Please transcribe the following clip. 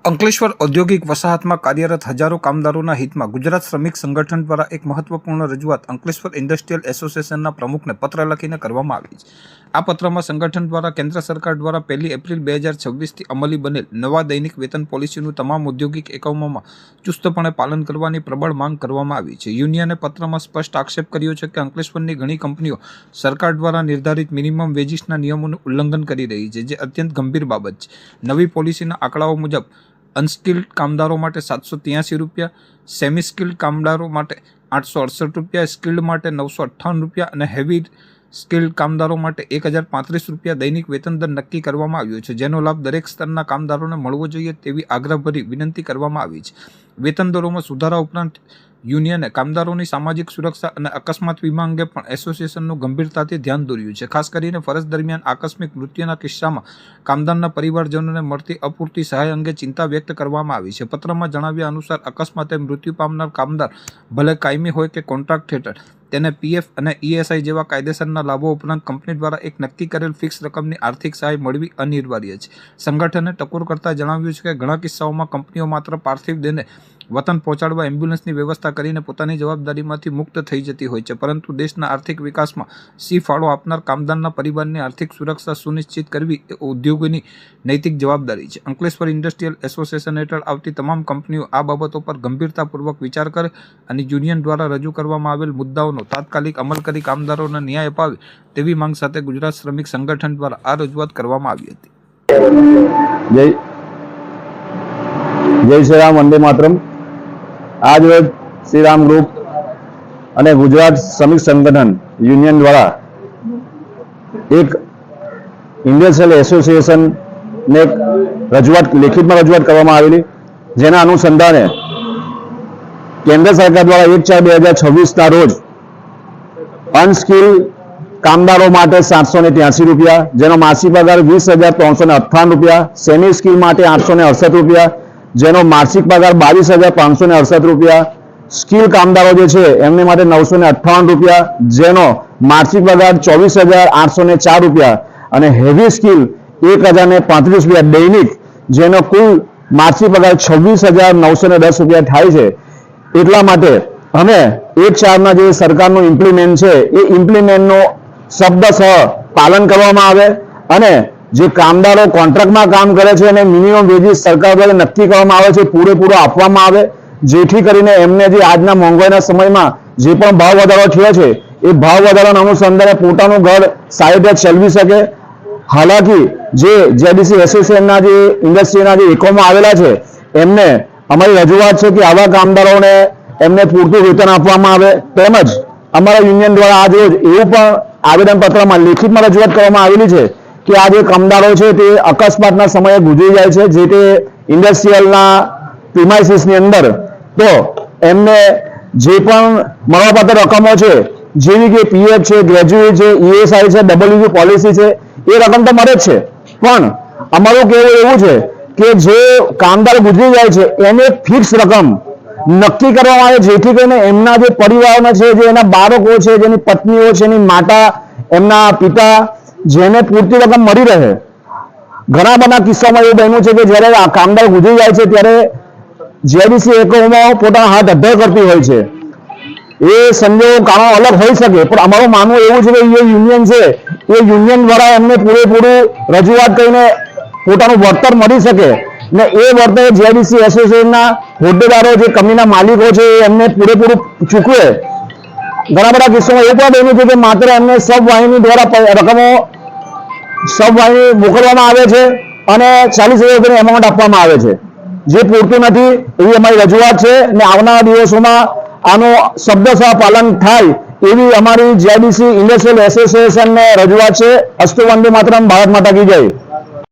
અંકલેશ્વર ઔદ્યોગિક વસાહતમાં કાર્યરત હજારો કામદારોના હિતમાં ગુજરાત શ્રમિક સંગઠન દ્વારા એક મહત્વપૂર્ણ રજૂઆત અંકલેશ્વર ઇન્ડસ્ટ્રીયલ એસોસિએશનના પ્રમુખને પત્ર લખીને કરવામાં આવી છે। આ પત્રમાં સંગઠન દ્વારા કેન્દ્ર સરકાર દ્વારા 1 એપ્રિલ 2026થી અમલી બનેલ નવા દૈનિક વેતન પોલિસીનું તમામ ઔદ્યોગિક એકમોમાં ચુસ્તપણે પાલન કરવાની પ્રબળ માંગ કરવામાં આવી છે। યુનિયને પત્રમાં સ્પષ્ટ આક્ષેપ કર્યો છે કે અંકલેશ્વરની ઘણી કંપનીઓ સરકાર દ્વારા નિર્ધારિત મિનિમમ વેજીસના નિયમોનું ઉલ્લંઘન કરી રહી છે, જે અત્યંત ગંભીર બાબત છે। નવી પોલિસીના આંકડાઓ મુજબ અનસ્કિલ્ડ કામદારો માટે 783 રૂપિયા, સેમી સ્કિલ્ડ કામદારો માટે 868 રૂપિયા, સ્કિલ્ડ માટે 958 રૂપિયા અને હેવી સ્કિલ્ડ કામદારો માટે 1035 રૂપિયા દૈનિક વેતન દર નક્કી કરવામાં આવ્યો છે, જેનો લાભ દરેક સ્તરના કામદારોને મળવો જોઈએ તેવી આગ્રહભરી વિનંતી કરવામાં આવી છે। વેતન દરોમાં સુધારા ઉપરાંત યુનિયને કામદારોની સામાજિક સુરક્ષા અને અકસ્માત વીમા અંગે પણ એસોસિએશનનું ગંભીરતાથી ધ્યાન દોર્યું છે। ખાસ કરીને ફરજ દરમિયાન આકસ્મિક મૃત્યુના કિસ્સામાં કામદારના પરિવારજનોને મળતી અપૂરતી સહાય અંગે ચિંતા વ્યક્ત કરવામાં આવી છે। પત્રમાં જણાવ્યા અનુસાર અકસ્માતે મૃત્યુ પામનાર કામદાર ભલે કાયમી હોય કે કોન્ટ્રાક્ટ હેઠળ તેને પીએફ અને ઈએસઆઈ જેવા કાયદેસરના લાભો ઉપરાંત કંપની દ્વારા એક નક્કી કરેલ ફિક્સ રકમની આર્થિક સહાય મળવી અનિવાર્ય છે। સંગઠને ટકોર કરતા જણાવ્યું છે કે ઘણા કિસ્સાઓમાં કંપનીઓ માત્ર પાર્થિવ દેહને વતન પહોંચાડવા એમ્બ્યુલન્સની વ્યવસ્થા કરીને પોતાની જવાબદારીમાંથી મુક્ત થઈ જતી હોય છે, પરંતુ દેશના આર્થિક વિકાસમાં સી ફાળો આપનાર કામદારના પરિવારની આર્થિક સુરક્ષા સુનિશ્ચિત કરવી એ ઉદ્યોગોની નૈતિક જવાબદારી છે। અંકલેશ્વર ઇન્ડસ્ટ્રીયલ એસોસિએશન હેઠળ આવતી તમામ કંપનીઓ આ બાબતો પર ગંભીરતાપૂર્વક વિચાર કરે અને યુનિયન દ્વારા રજૂ કરવામાં આવેલ મુદ્દાઓનો તાત્કાલિક અમલ કરી કામદારોને ન્યાય અપાવે તેવી માંગ સાથે ગુજરાત શ્રમિક સંગઠન દ્વારા આ રજૂઆત કરવામાં આવી હતી। જય શ્રી રામ, વંદે માતરમ। આજ રોજ શ્રી રામ ગ્રુપ અને ગુજરાત શ્રમિક સંગઠન યુનિયન દ્વારા એક ઇન્ડસ્ટ્રીયલ એસોસિએશન ને લેખિતમાં રજૂઆત કરવામાં આવેલી, જેના અનુસંધાને કેન્દ્ર સરકાર દ્વારા 1/4/2026 રોજ અનસ્કિલ કામદારો માટે 783 રૂપિયા, જેનો માસિક પગાર 20,358 રૂપિયા, સેમી સ્કિલ માટે 868 રૂપિયા, જેનો માસિક પગાર 22,568 રૂપિયા, સ્કિલ કામદારો જે છે એમને માટે 958 રૂપિયા, જેનો માસિક પગાર 24,804 રૂપિયા અને હેવી સ્કિલ 1,035 રૂપિયા દૈનિક, જેનો કુલ માસિક પગાર 26,910 રૂપિયા થાય છે। એટલા માટે અમે 1/4ના જે સરકારનું ઇમ્પ્લિમેન્ટ છે એ ઇમ્પ્લિમેન્ટનો શબ્દસહ પાલન કરવામાં આવે અને જે કામદારો કોન્ટ્રાક્ટમાં કામ કરે છે અને મિનિમમ વેજીસ સરકાર દ્વારા નક્કી કરવામાં આવે છે પૂરેપૂરો આપવામાં આવે, જેથી કરીને એમને જે આજના મોંઘવારીના સમયમાં જે પણ ભાવ વધારો થયો છે એ ભાવ વધારાના અનુસંધાને પોતાનું ઘર સારી રીતે ચલાવી શકે। હાલાકી જે જેડીસી એસોસિએશનના જે ઇન્ડસ્ટ્રીના જે એકમો આવેલા છે એમને અમારી રજૂઆત છે કે આવા કામદારોને એમને પૂરતું વેતન આપવામાં આવે, તેમજ અમારા યુનિયન દ્વારા આજ રોજ એવું પણ આવેદનપત્રમાં લેખિતમાં રજૂઆત કરવામાં આવેલી છે કે આ જે કામદારો છે તે અકસ્માતના સમયે ગુજરી જાય છે જે તે ઇન્ડસ્ટ્રીયલના પ્રિમાઇસીસની અંદર, તો એમને જે પણ મળવાપાત્ર રકમો છે જેવી કે પીએફ છે, ગ્રેજ્યુએટ છે, ઈએસઆઈ છે, ડબલ્યુપી પોલિસી છે, એ રકમ તો મળે જ છે, પણ અમારું કહેવું એવું છે કે જે કામદાર ગુજરી જાય છે એને ફિક્સ રકમ નક્કી કરવામાં આવે, જેથી કરીને એમના જે પરિવારોના છે, જે એના બાળકો છે, જેની પત્નીઓ છે, એની માતા, એમના પિતા, જેને પૂરતી રકમ મળી રહે। ઘણા બધા કિસ્સામાં એવું બન્યું છે કે જ્યારે આ કામદાર ગુજરી જાય છે ત્યારે જેડીસી એકમો પોતાના હાથ અધ્ધર કરતી હોય છે। એ સંજોગો કારણો અલગ હોઈ શકે, પણ અમારું માનવું એવું છે કે એ યુનિયન છે એ યુનિયન દ્વારા એમને પૂરેપૂરું રજૂઆત કરીને પોતાનું વળતર મળી શકે ને એ વળતર જેડીસી એસોસિએશનના હોદ્દેદારો, જે કંપનીના માલિકો છે એમને પૂરેપૂરું ચૂકવે। ઘણા બધા કિસ્સામાં એવું પણ બન્યું છે કે માત્ર એમને સબવાહિની દ્વારા રકમો સબવાહિની મોકલવામાં આવે છે અને 40,000 રૂપિયાની એમાઉન્ટ આપવામાં આવે છે, જે પૂરતું નથી। એવી અમારી રજૂઆત છે ને આવનારા દિવસોમાં આનું શબ્દસહ પાલન થાય એવી અમારી જેડીસી ઇન્ડસ્ટ્રીયલ એસોસિએશનને રજૂઆત છે। અસ્તુ વંદે માતરમ, ભારત માતા કી જય।